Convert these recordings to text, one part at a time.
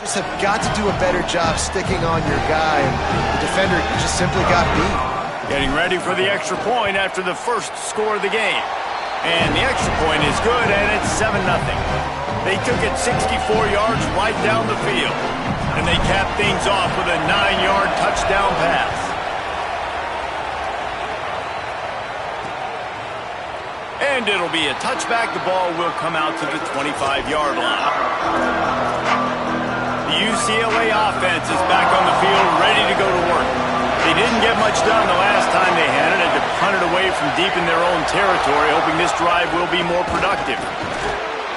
Just have got to do a better job sticking on your guy, and the defender just simply got beat. Getting ready for the extra point after the first score of the game. And the extra point is good, and it's 7-0. They took it 64 yards right down the field. And they capped things off with a 9-yard touchdown pass. And it'll be a touchback. The ball will come out to the 25-yard line. The UCLA offense is back on the field, ready to go to work. They didn't get much done the last time they had it, to punt it away from deep in their own territory, hoping this drive will be more productive.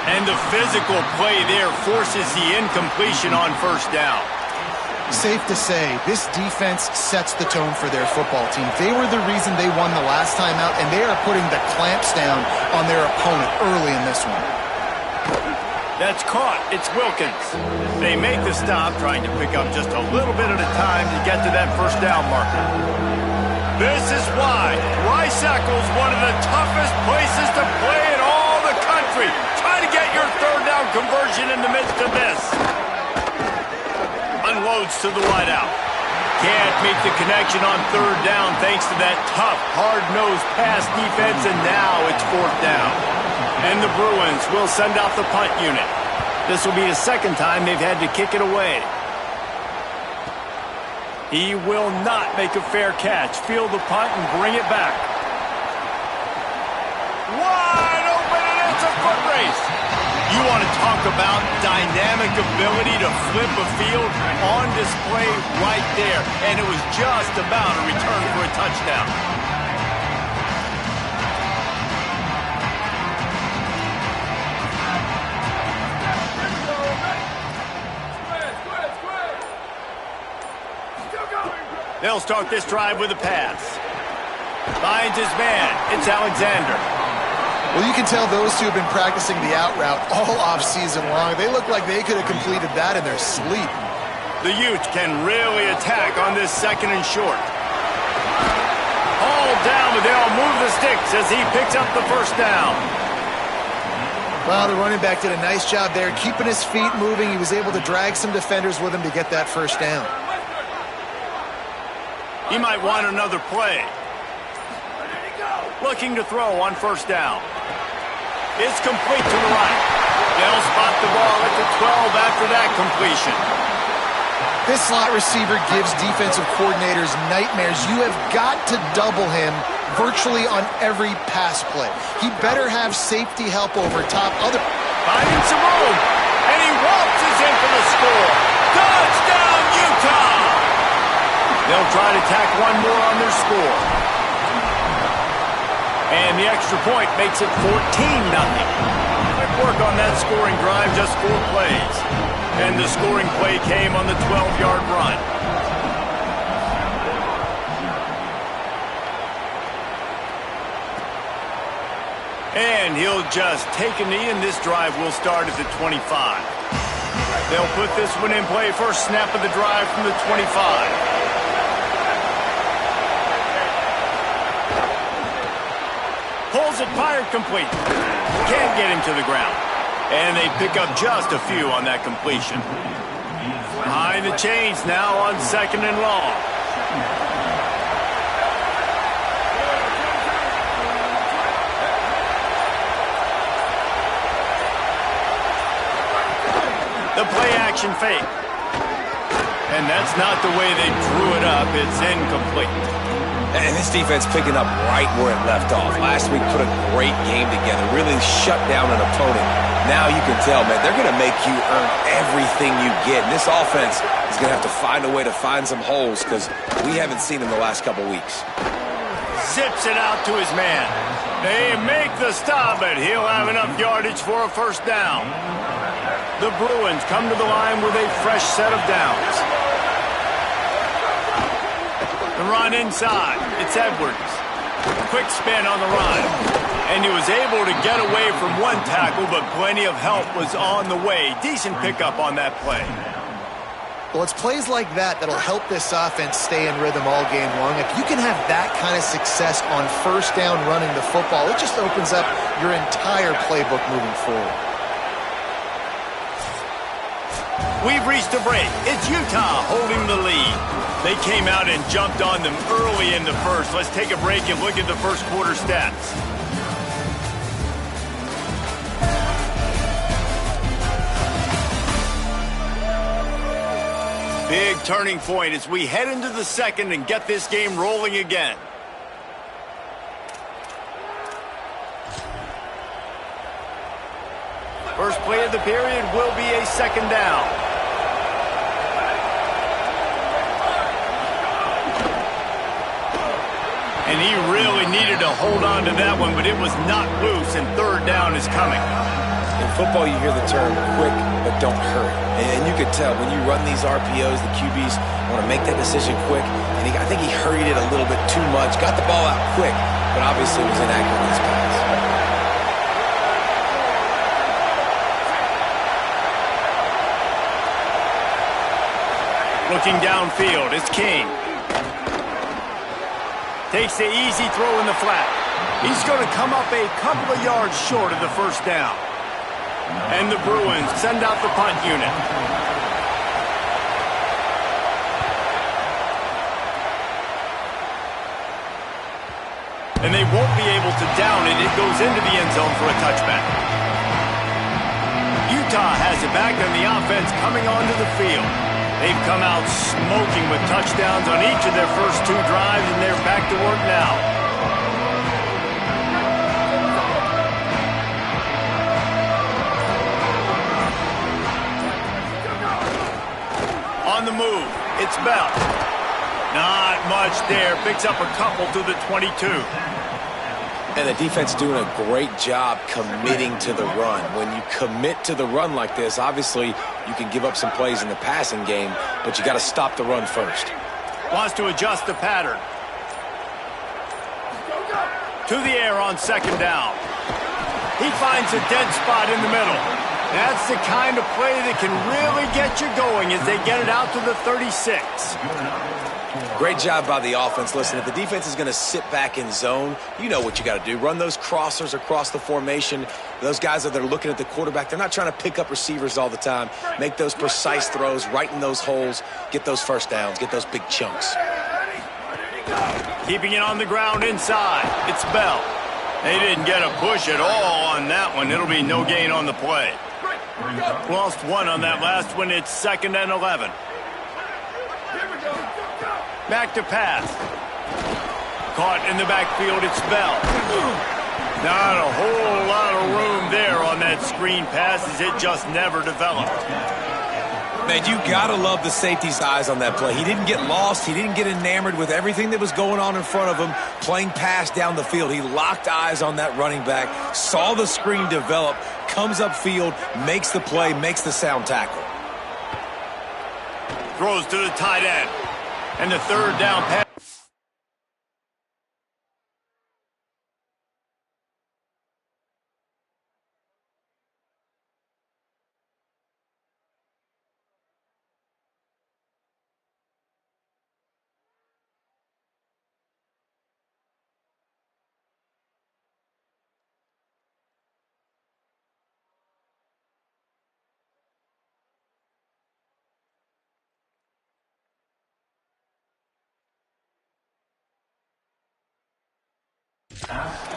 And the physical play there forces the incompletion on first down. Safe to say, this defense sets the tone for their football team. They were the reason they won the last time out, and they are putting the clamps down on their opponent early in this one. That's caught. It's Wilkins. They make the stop, trying to pick up just a little bit at a time to get to that first down marker. This is why Rice-Eccles, one of the toughest places to play in all the country. Try to get your third down conversion in the midst of this. Unloads to the wideout. Can't make the connection on third down thanks to that tough, hard-nosed pass defense, and now it's fourth down. And the Bruins will send out the punt unit. This will be the second time they've had to kick it away. He will not make a fair catch. Field the punt and bring it back. Wide open, and it's a foot race. You want to talk about dynamic ability to flip a field on display right there. And it was just about a return for a touchdown. They'll start this drive with a pass. Finds his man. It's Alexander. Well, you can tell those two have been practicing the out route all off-season long. They look like they could have completed that in their sleep. The Utes can really attack on this second and short. All down, but they'll move the sticks as he picks up the first down. Well, the running back did a nice job there, keeping his feet moving. He was able to drag some defenders with him to get that first down. He might want another play. Looking to throw on first down. It's complete to the right. They'll spot the ball at the 12 after that completion. This slot receiver gives defensive coordinators nightmares. You have got to double him virtually on every pass play. He better have safety help over top. Finding some room, and he waltzes in for the score. Touchdown, Utah! They'll try to tack one more on their score. And the extra point makes it 14-0. Quick work on that scoring drive, just 4 plays. And the scoring play came on the 12-yard run. And he'll just take a knee, and this drive will start at the 25. They'll put this one in play. First snap of the drive from the 25. Pulls it, fired, complete. Can't get him to the ground. And they pick up just a few on that completion. Behind the chains now on second and long. The play action fake. And that's not the way they drew it up. It's incomplete. And this defense picking up right where it left off. Last week put a great game together, really shut down an opponent. Now you can tell, man, they're going to make you earn everything you get. And this offense is going to have to find a way to find some holes because we haven't seen in the last couple weeks. Zips it out to his man. They make the stop, but he'll have enough yardage for a first down. The Bruins come to the line with a fresh set of downs. The run inside. It's Edwards. Quick spin on the run. And he was able to get away from one tackle, but plenty of help was on the way. Decent pickup on that play. Well, it's plays like that that'll help this offense stay in rhythm all game long. If you can have that kind of success on first down running the football, it just opens up your entire playbook moving forward. We've reached a break. It's Utah holding the lead. They came out and jumped on them early in the first. Let's take a break and look at the first quarter stats. Big turning point as we head into the second and get this game rolling again. First play of the period will be a second down. And he really needed to hold on to that one, but it was not loose, and third down is coming. In football, you hear the term quick, but don't hurry. And you can tell when you run these RPOs, the QBs want to make that decision quick. And I think he hurried it a little bit too much, got the ball out quick, but obviously was inaccurate in his pass. Looking downfield, it's King. Takes the easy throw in the flat. He's going to come up a couple of yards short of the first down. And the Bruins send out the punt unit. And they won't be able to down it. It goes into the end zone for a touchback. Utah has it back, and the offense coming onto the field. They've come out smoking with touchdowns on each of their first two drives, and they're back to work now. On the move, it's Bell. Not much there. Picks up a couple to the 22. And the defense doing a great job committing to the run. When you commit to the run like this, obviously you can give up some plays in the passing game, but you got to stop the run first. Wants to adjust the pattern. To the air on second down. He finds a dead spot in the middle. That's the kind of play that can really get you going as they get it out to the 36. Great job by the offense. Listen, if the defense is going to sit back in zone, you know what you got to do. Run those crossers across the formation. Those guys that are looking at the quarterback, they're not trying to pick up receivers all the time. Make those precise throws, right in those holes, get those first downs, get those big chunks. Keeping it on the ground inside. It's Bell. They didn't get a push at all on that one. It'll be no gain on the play. Lost one on that last one. It's 2nd and 11. Back to pass. Caught in the backfield, it's Bell. Not a whole lot of room there on that screen pass as it just never developed. Man, you got to love the safety's eyes on that play. He didn't get lost. He didn't get enamored with everything that was going on in front of him, playing pass down the field. He locked eyes on that running back, saw the screen develop, comes upfield, makes the play, makes the sound tackle. Throws to the tight end. And the third down pass.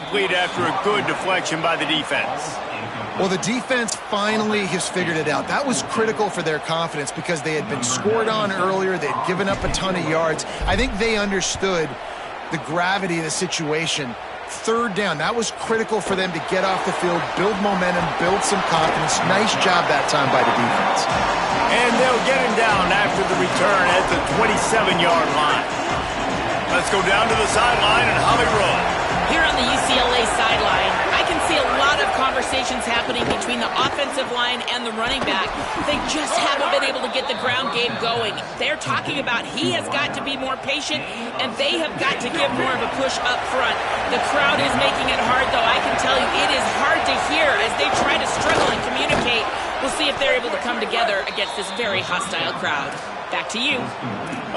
Complete after a good deflection by the defense. Well, the defense finally has figured it out. That was critical for their confidence because they had been scored on earlier. They had given up a ton of yards. I think they understood the gravity of the situation. Third down, that was critical for them to get off the field, build momentum, build some confidence. Nice job that time by the defense. And they'll get him down after the return at the 27-yard line. Let's go down to the sideline and Holly Rowe. Here on the UCLA sideline, I can see a lot of conversations happening between the offensive line and the running back. They just haven't been able to get the ground game going. They're talking about he has got to be more patient, and they have got to give more of a push up front. The crowd is making it hard, though. I can tell you it is hard to hear as they try to struggle and communicate. We'll see if they're able to come together against this very hostile crowd. Back to you.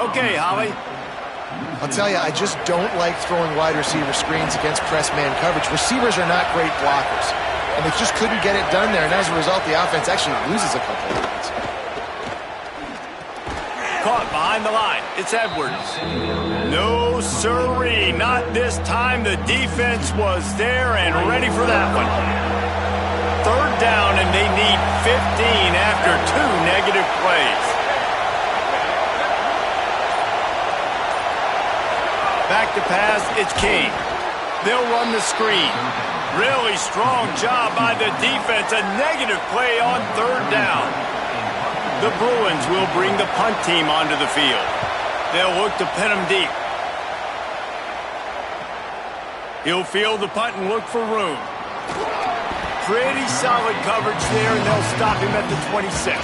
Okay, Holly. I'll tell you, I just don't like throwing wide receiver screens against press man coverage. Receivers are not great blockers, and they just couldn't get it done there, and as a result, the offense actually loses a couple of yards. caught behind the line. It's Edwards. No sirree, not this time. The defense was there and ready for that one. Third down, and they need 15 after 2 negative plays. Back to pass, it's King. They'll run the screen. Really strong job by the defense. A negative play on third down. The Bruins will bring the punt team onto the field. They'll look to pin them deep. He'll field the punt and look for room. Pretty solid coverage there, and they'll stop him at the 26.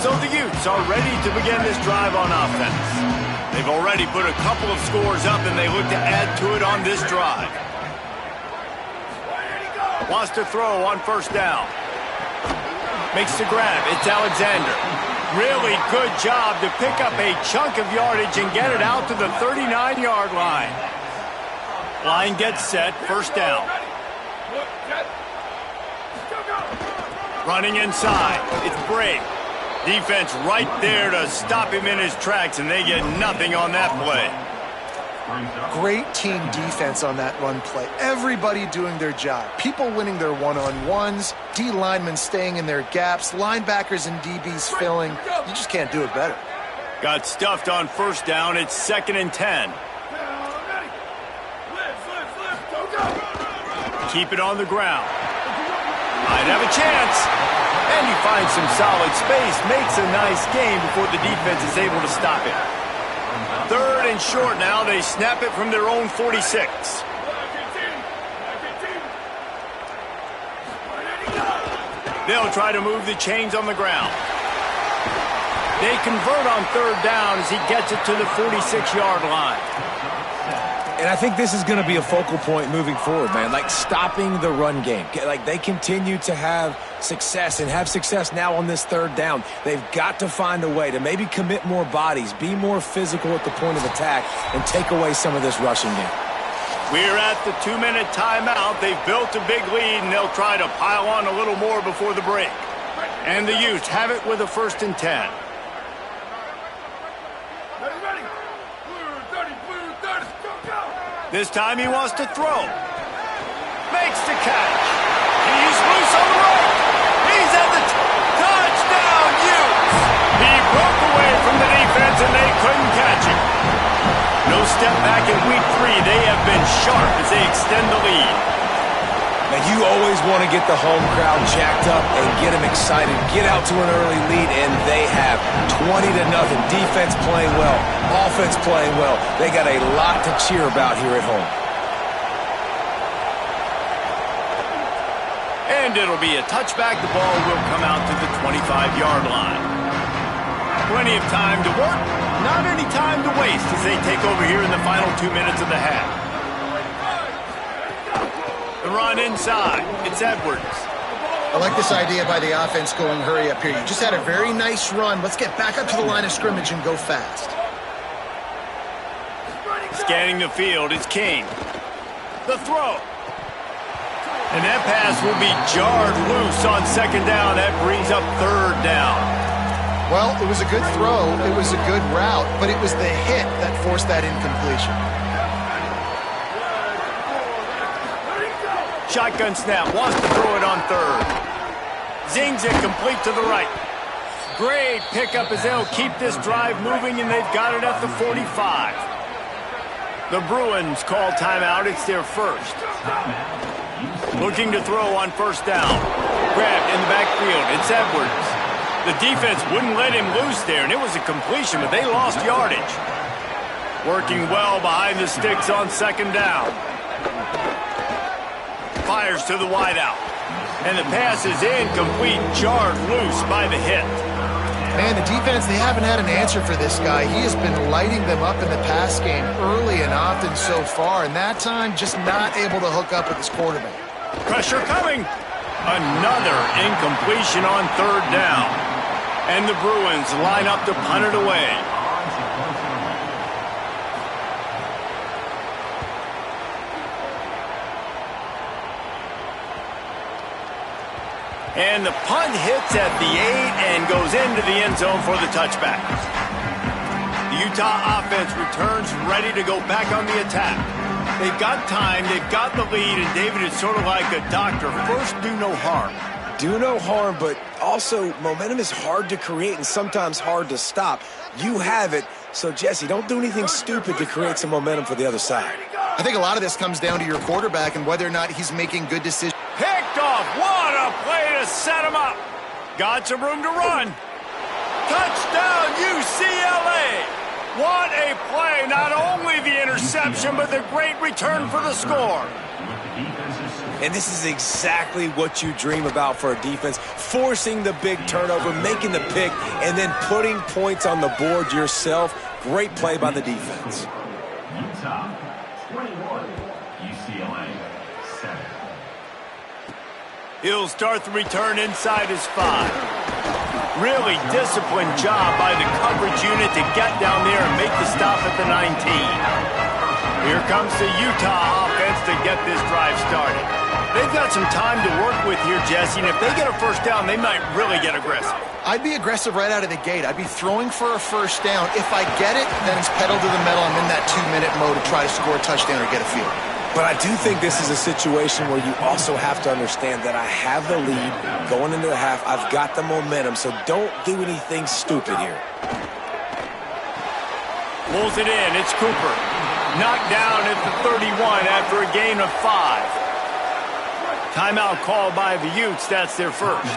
So the Utes are ready to begin this drive on offense. They've already put a couple of scores up, and they look to add to it on this drive. Wants to throw on first down. Makes the grab. It's Alexander. Really good job to pick up a chunk of yardage and get it out to the 39-yard line. Line gets set. First down. Running inside. It's Brake. Defense right there to stop him in his tracks, and they get nothing on that play. Great team defense on that run play. Everybody doing their job. People winning their one-on-ones, D linemen staying in their gaps, linebackers and DBs filling. You just can't do it better. Got stuffed on first down. It's 2nd and 10. Keep it on the ground. Might have a chance. And he finds some solid space, makes a nice game before the defense is able to stop it. 3rd and short now. They snap it from their own 46. They'll try to move the chains on the ground. They convert on 3rd down as he gets it to the 46-yard line. And I think this is going to be a focal point moving forward, man. Like stopping the run game. Like they continue to have success and have success now on this 3rd down. They've got to find a way to maybe commit more bodies, be more physical at the point of attack, and take away some of this rushing game. We're at the 2-minute timeout. They've built a big lead, and they'll try to pile on a little more before the break. And the Utes have it with a 1st and 10. This time he wants to throw. Makes the catch. He's loose on the right. He's at the touchdown, Utes. He broke away from the defense and they couldn't catch him. No step back in week 3. They have been sharp as they extend the lead. Now, you always want to get the home crowd jacked up and get them excited. Get out to an early lead, and they have 20-0. Defense playing well, offense playing well. They got a lot to cheer about here at home. And it'll be a touchback. The ball will come out to the 25-yard line. Plenty of time to work, not any time to waste as they take over here in the final 2 minutes of the half. The run inside. It's Edwards. I like this idea by the offense going hurry up here. You just had a very nice run. Let's get back up to the line of scrimmage and go fast. Scanning the field, it's King. The throw. And that pass will be jarred loose on 2nd down. That brings up 3rd down. Well, it was a good throw. It was a good route, but it was the hit that forced that incompletion. Shotgun snap, wants to throw it on 3rd. Zings it complete to the right. Great pickup as they'll keep this drive moving, and they've got it at the 45. The Bruins call timeout. It's their 1st. Looking to throw on 1st down. Grabbed in the backfield. It's Edwards. The defense wouldn't let him loose there, and it was a completion, but they lost yardage. Working well behind the sticks on 2nd down. Fires to the wideout. And the pass is incomplete, jarred loose by the hit. Man, the defense, they haven't had an answer for this guy. He has been lighting them up in the pass game early and often so far, and that time just not able to hook up with his quarterback. Pressure coming. Another incompletion on 3rd down. And the Bruins line up to punt it away. And the punt hits at the 8 and goes into the end zone for the touchback. The Utah offense returns ready to go back on the attack. They've got time, they've got the lead, and David is sort of like a doctor. First, do no harm. Do no harm, but also momentum is hard to create and sometimes hard to stop. You have it, so Jesse, don't do anything stupid to create some momentum for the other side. I think a lot of this comes down to your quarterback and whether or not he's making good decisions. Picked off. What a play to set him up. Got some room to run. Touchdown, UCLA. What a play. Not only the interception, but the great return for the score. And this is exactly what you dream about for a defense. Forcing the big turnover, making the pick, and then putting points on the board yourself. Great play by the defense. Utah 21, UCLA 7. He'll start the return inside his 5. Really disciplined job by the coverage unit to get down there and make the stop at the 19. Here comes the Utah offense to get this drive started. They've got some time to work with here, Jesse, and if they get a first down, they might really get aggressive. I'd be aggressive right out of the gate. I'd be throwing for a first down. If I get it, then it's pedal to the metal. I'm in that 2-minute mode to try to score a touchdown or get a field. But I do think this is a situation where you also have to understand that I have the lead going into the half. I've got the momentum, so don't do anything stupid here. Pulls it in. It's Cooper. Knocked down at the 31 after a gain of 5. Timeout called by the Utes. That's their first.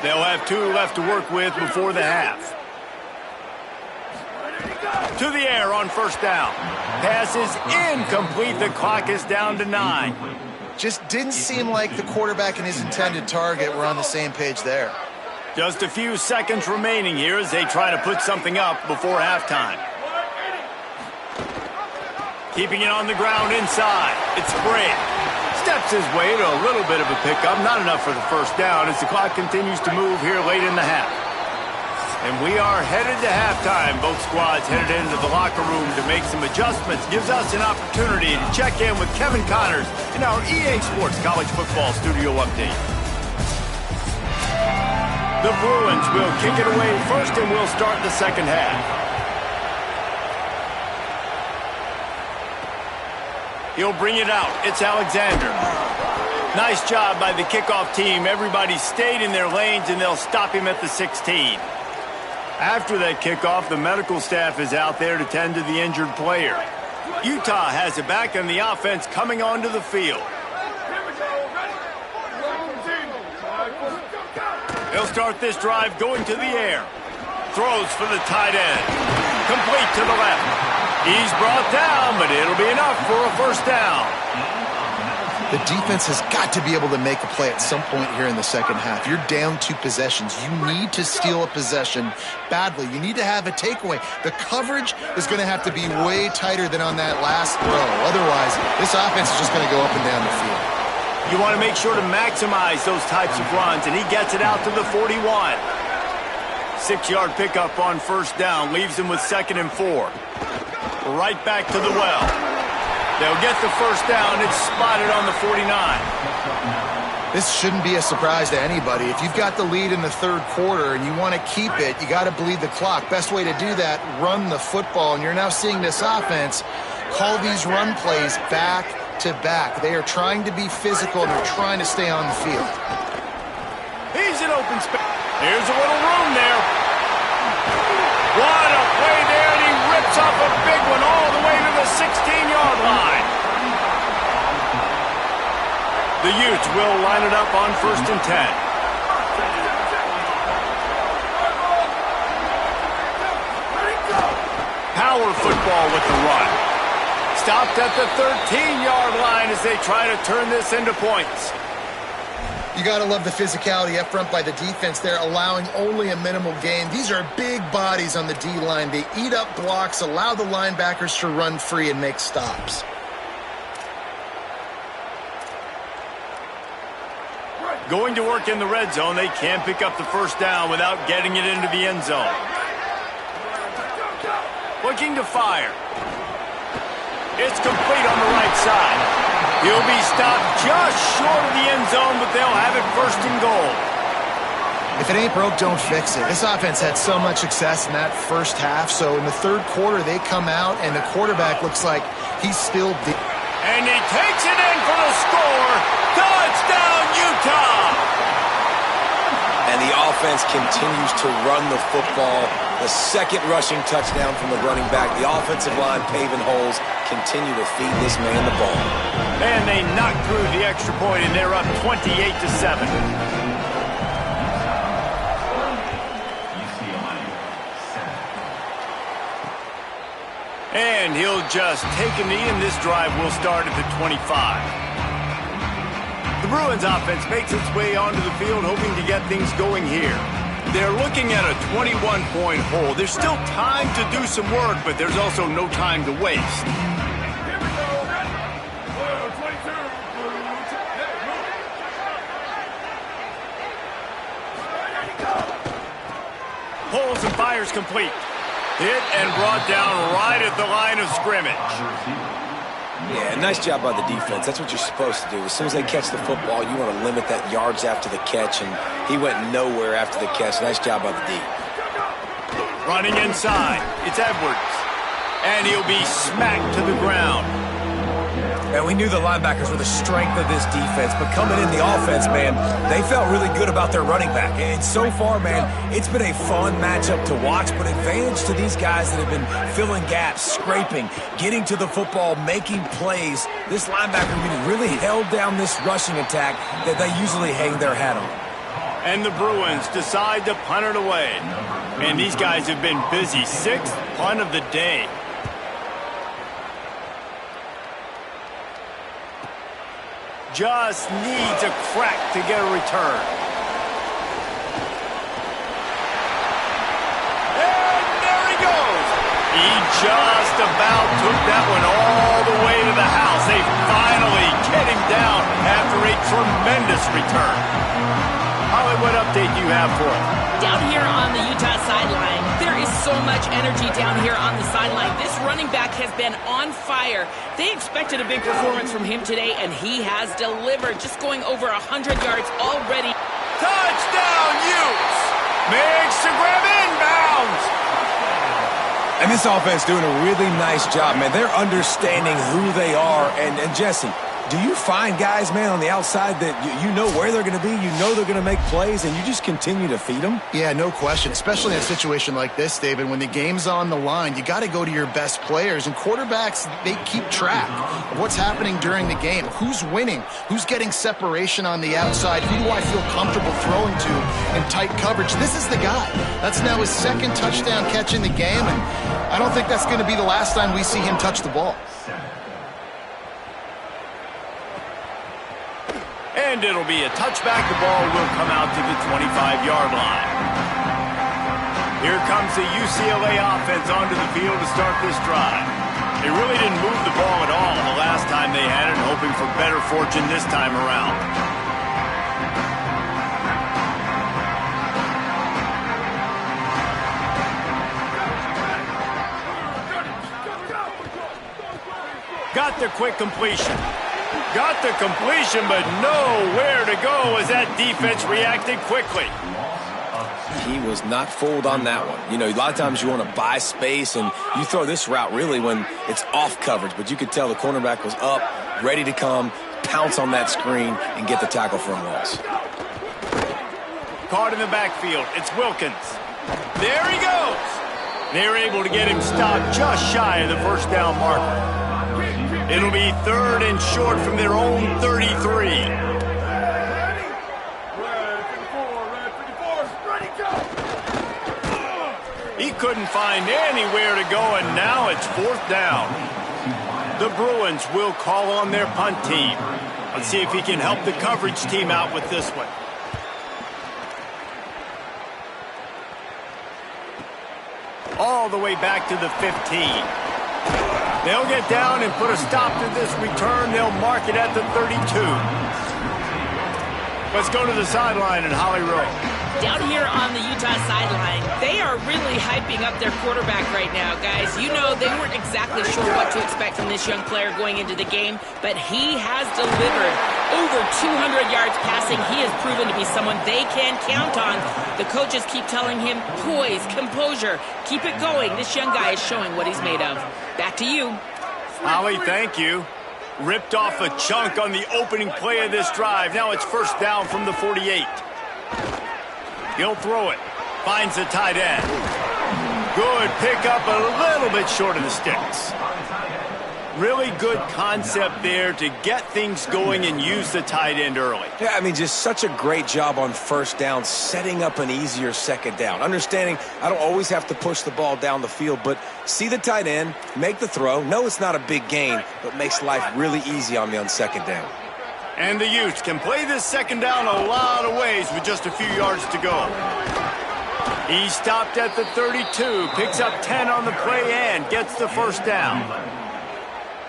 They'll have 2 left to work with before the half. To the air on first down. Pass is incomplete. The clock is down to 9. Just didn't seem like the quarterback and his intended target were on the same page there. Just a few seconds remaining here as they try to put something up before halftime. Keeping it on the ground inside. It's Bray. Steps his way to a little bit of a pickup. Not enough for the first down as the clock continues to move here late in the half. And we are headed to halftime. Both squads headed into the locker room to make some adjustments. Gives us an opportunity to check in with Kevin Connors in our EA Sports College Football Studio Update. The Bruins will kick it away first and we'll start the second half. He'll bring it out. It's Alexander. Nice job by the kickoff team. Everybody stayed in their lanes and they'll stop him at the 16. After that kickoff, the medical staff is out there to tend to the injured player. Utah has it back and the offense coming onto the field. They'll start this drive going to the air. Throws for the tight end. Complete to the left. He's brought down, but it'll be enough for a first down. The defense has got to be able to make a play at some point here in the second half. You're down 2 possessions. You need to steal a possession badly. You need to have a takeaway. The coverage is going to have to be way tighter than on that last throw. Otherwise, this offense is just going to go up and down the field. You want to make sure to maximize those types of runs, and he gets it out to the 41. 6-yard pickup on first down. Leaves him with 2nd and 4. Right back to the well. They'll get the first down. It's spotted on the 49. This shouldn't be a surprise to anybody. If you've got the lead in the 3rd quarter and you want to keep it, you got to bleed the clock. Best way to do that, run the football. And you're now seeing this offense call these run plays back to back. They are trying to be physical and they're trying to stay on the field. He's in open space. Here's a little room there. What a play there, and he rips off a big one all the way to the 16-yard line. The Utes will line it up on 1st and 10. Power football with the run. Stopped at the 13-yard line as they try to turn this into points. You got to love the physicality up front by the defense there, allowing only a minimal gain. These are big bodies on the D-line. They eat up blocks, allow the linebackers to run free and make stops. Going to work in the red zone, they can't pick up the first down without getting it into the end zone. Looking to fire. It's complete on the right side. He'll be stopped just short of the end zone, but they'll have it first and goal. If it ain't broke, don't fix it. This offense had so much success in that first half, so in the third quarter, they come out, and the quarterback looks like he's still deep. And he takes it in for the score. Touchdown, Utah! And the offense continues to run the football. The second rushing touchdown from the running back. The offensive line paving holes. Continue to feed this man the ball. And they knock through the extra point, and they're up 28-7. And he'll just take a knee, and this drive will start at the 25. The Bruins offense makes its way onto the field, hoping to get things going here. They're looking at a 21-point hole. There's still time to do some work, but there's also no time to waste. Pulls and fires complete. Hit and brought down right at the line of scrimmage. Yeah, nice job by the defense. That's what you're supposed to do. As soon as they catch the football, you want to limit that yards after the catch, and he went nowhere after the catch. Nice job by the D. Running inside, it's Edwards. And he'll be smacked to the ground. And we knew the linebackers were the strength of this defense, but coming in the offense, man, they felt really good about their running back. And so far, man, it's been a fun matchup to watch, but advantage to these guys that have been filling gaps, scraping, getting to the football, making plays. This linebacker unit really held down this rushing attack that they usually hang their hat on. And the Bruins decide to punt it away. And these guys have been busy. 6th punt of the day. Just needs a crack to get a return. And there he goes. He just about took that one all the way to the house. They finally get him down after a tremendous return. Holly, what update do you have for him? Down here on the Utah sideline, there is so much energy down here on the sideline. This running back has been on fire. They expected a big performance from him today, and he has delivered, just going over 100 yards already. Touchdown, Utes! Makes the grab inbounds! And this offense doing a really nice job, man. They're understanding who they are. And Jesse, do you find guys, man, on the outside that you know where they're going to be, you know they're going to make plays, and you just continue to feed them? Yeah, no question, especially in a situation like this, David. When the game's on the line, you got to go to your best players, and quarterbacks, they keep track of what's happening during the game. Who's winning? Who's getting separation on the outside? Who do I feel comfortable throwing to in tight coverage? This is the guy. That's now his 2nd touchdown catch in the game, and I don't think that's going to be the last time we see him touch the ball. And it'll be a touchback. The ball will come out to the 25-yard line. Here comes the UCLA offense onto the field to start this drive. They really didn't move the ball at all the last time they had it, hoping for better fortune this time around. Got the quick completion. Got the completion, but nowhere to go as that defense reacted quickly. He was not fooled on that one. You know, a lot of times you want to buy space, and you throw this route really when it's off coverage. But you could tell the cornerback was up, ready to come, pounce on that screen, and get the tackle for a loss. Caught in the backfield. It's Wilkins. There he goes. They're able to get him stopped just shy of the first down marker. It'll be 3rd and short from their own 33. He couldn't find anywhere to go, and now it's 4th down. The Bruins will call on their punt team. Let's see if he can help the coverage team out with this one. All the way back to the 15. They'll get down and put a stop to this return. They'll mark it at the 32. Let's go to the sideline in Holly Rowe. Down here on the Utah sideline, they are really hyping up their quarterback right now, guys. You know, they weren't exactly sure what to expect from this young player going into the game, but he has delivered over 200 yards passing. He has proven to be someone they can count on. The coaches keep telling him, poise, composure, keep it going. This young guy is showing what he's made of. Back to you. Holly, thank you. Ripped off a chunk on the opening play of this drive. Now it's first down from the 48. He'll throw it. Finds the tight end. Good pickup, a little bit short of the sticks. Really good concept there to get things going and use the tight end early. Yeah, I mean, just such a great job on first down, setting up an easier second down. Understanding I don't always have to push the ball down the field, but see the tight end, make the throw. No, it's not a big gain, but makes life really easy on me on second down. And the Utes can play this second down a lot of ways with just a few yards to go. He stopped at the 32, picks up 10 on the play and gets the first down.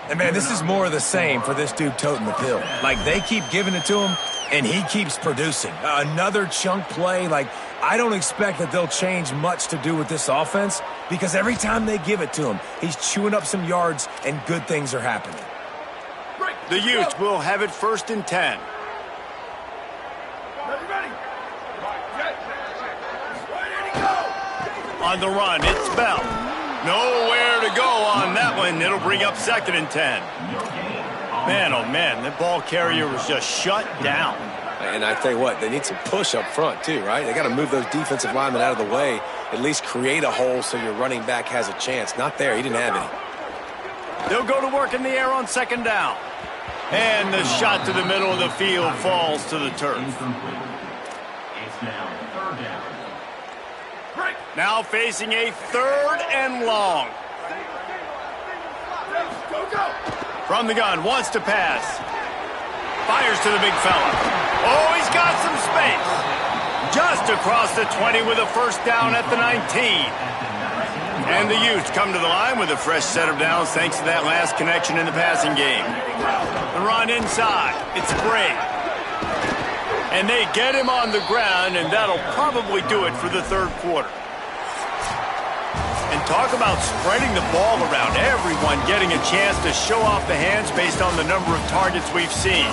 And, man, this is more of the same for this dude toting the pill. Like, they keep giving it to him, and he keeps producing. Another chunk play. Like, I don't expect that they'll change much to do with this offense because every time they give it to him, he's chewing up some yards and good things are happening. The Utes will have it first and 10. On the run, it's Bell. Nowhere to go on that one. It'll bring up second and 10. Man, oh man, the ball carrier was just shut down. And I tell you what, they need some push up front too, right? They got to move those defensive linemen out of the way, at least create a hole so your running back has a chance. Not there. He didn't have any. They'll go to work in the air on second down. And the shot to the middle of the field falls to the turf. It's now third down. Now facing a third and long. From the gun, wants to pass. Fires to the big fella. Oh, he's got some space. Just across the 20 with a first down at the 19. And the Utes come to the line with a fresh set of downs thanks to that last connection in the passing game. The run inside. It's Bray. And they get him on the ground, and that'll probably do it for the third quarter. And talk about spreading the ball around. Everyone getting a chance to show off the hands based on the number of targets we've seen.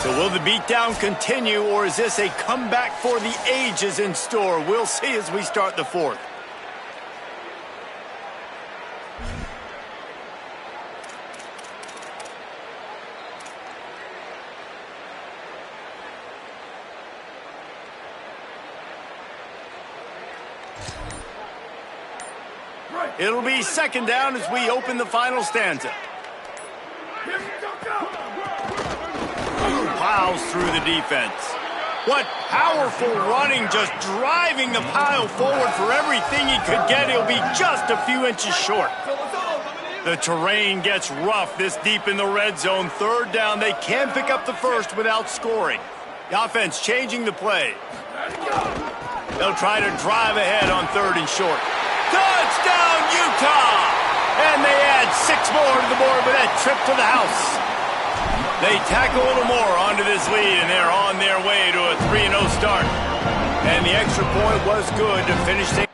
So will the beatdown continue, or is this a comeback for the ages in store? We'll see as we start the fourth. It'll be second down as we open the final stanza. Plows through the defense. What powerful running, just driving the pile forward for everything he could get. He'll be just a few inches short. The terrain gets rough this deep in the red zone. Third down, they can pick up the first without scoring. The offense changing the play. They'll try to drive ahead on third and short. Touchdown, Utah! And they add 6 more to the board with that trip to the house. They tack a little more onto this lead, and they're on their way to a 3-0 start. And the extra point was good to finish things.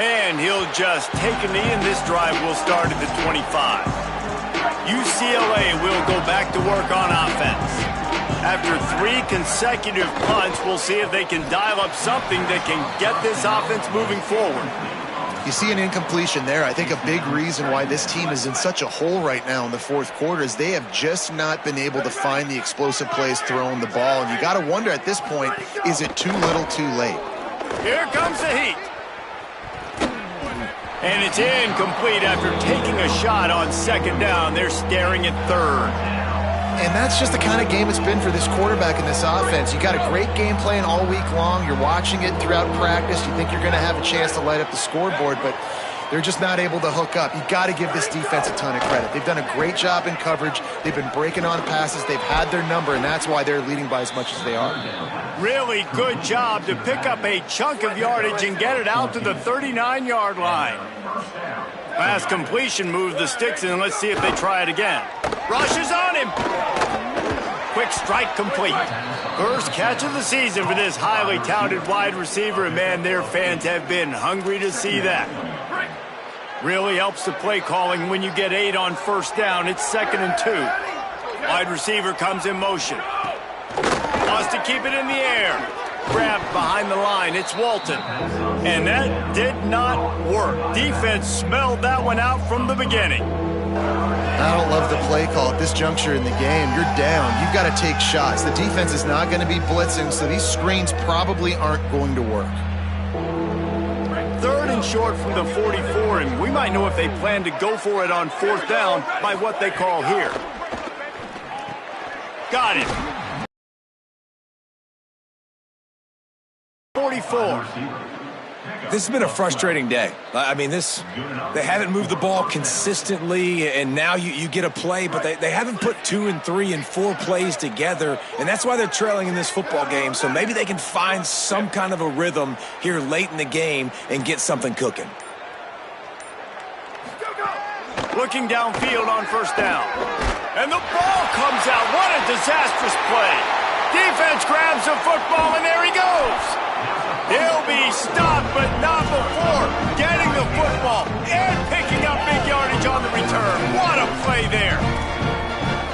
And he'll just take a knee, and this drive will start at the 25. UCLA will go back to work on offense. After 3 consecutive punts, we'll see if they can dial up something that can get this offense moving forward. You see an incompletion there. I think a big reason why this team is in such a hole right now in the fourth quarter is they have just not been able to find the explosive plays throwing the ball. And you got to wonder at this point, is it too little too late? Here comes the heat. And it's incomplete after taking a shot on second down. They're staring at third. And that's just the kind of game it's been for this quarterback in this offense. You got a great game plan all week long. You're watching it throughout practice. You think you're going to have a chance to light up the scoreboard, but they're just not able to hook up. You got to give this defense a ton of credit. They've done a great job in coverage. They've been breaking on passes. They've had their number, and that's why they're leading by as much as they are. Really good job to pick up a chunk of yardage and get it out to the 39-yard line. Pass completion moves the sticks, and let's see if they try it again. Rushes on him. Quick strike complete. First catch of the season for this highly touted wide receiver, and man, their fans have been hungry to see that. Really helps the play calling when you get 8 on first down. It's 2nd and 2. Wide receiver comes in motion. Wants to keep it in the air. Grabbed behind the line. It's Walton. And that did not work. Defense smelled that one out from the beginning. I don't love the play call at this juncture in the game. You're down. You've got to take shots. The defense is not going to be blitzing, so these screens probably aren't going to work. 3rd and short from the 44, and we might know if they plan to go for it on 4th down by what they call here. Got it. 44. This has been a frustrating day. I mean, they haven't moved the ball consistently, and now you get a play, but they haven't put 2 and 3 and 4 plays together, and that's why they're trailing in this football game. So maybe they can find some kind of a rhythm here late in the game and get something cooking. Looking downfield on first down. And the ball comes out. What a disastrous play. Defense grabs the football, and there he goes. He'll be stopped, but not before getting the football and picking up big yardage on the return. What a play there.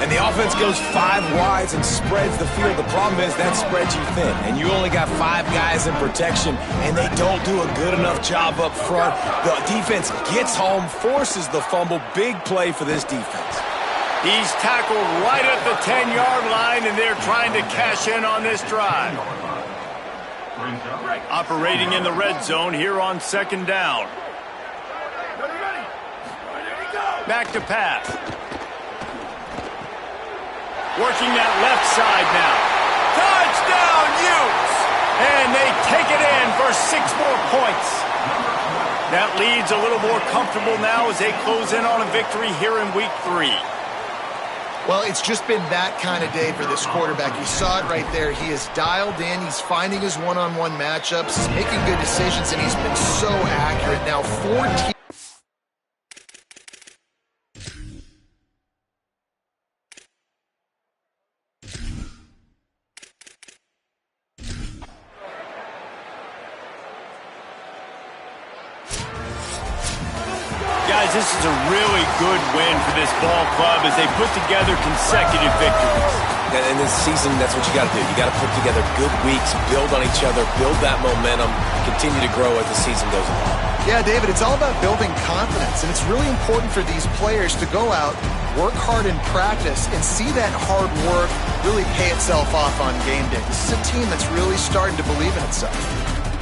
And the offense goes 5 wides and spreads the field. The problem is that spreads you thin, and you only got 5 guys in protection, and they don't do a good enough job up front. The defense gets home, forces the fumble. Big play for this defense. He's tackled right at the 10-yard line, and they're trying to cash in on this drive. Operating in the red zone here on 2nd down. Back to pass. Working that left side now. Touchdown, Utes! And they take it in for 6 more points. That lead's a little more comfortable now as they close in on a victory here in week 3. Well, it's just been that kind of day for this quarterback. You saw it right there. He is dialed in. He's finding his one-on-one matchups. He's making good decisions, and he's been so accurate. Now 14. Guys, this is a really good win for this ball club as they put together consecutive victories. And this season, that's what you got to do. You got to put together good weeks, build on each other, build that momentum, continue to grow as the season goes along. Yeah, David, it's all about building confidence, and it's really important for these players to go out, work hard in practice, and see that hard work really pay itself off on game day. This is a team that's really starting to believe in itself.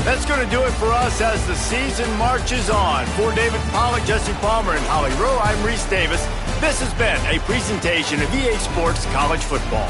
That's going to do it for us as the season marches on. For David Pollack, Jesse Palmer, and Holly Rowe, I'm Reese Davis. This has been a presentation of EA Sports College Football.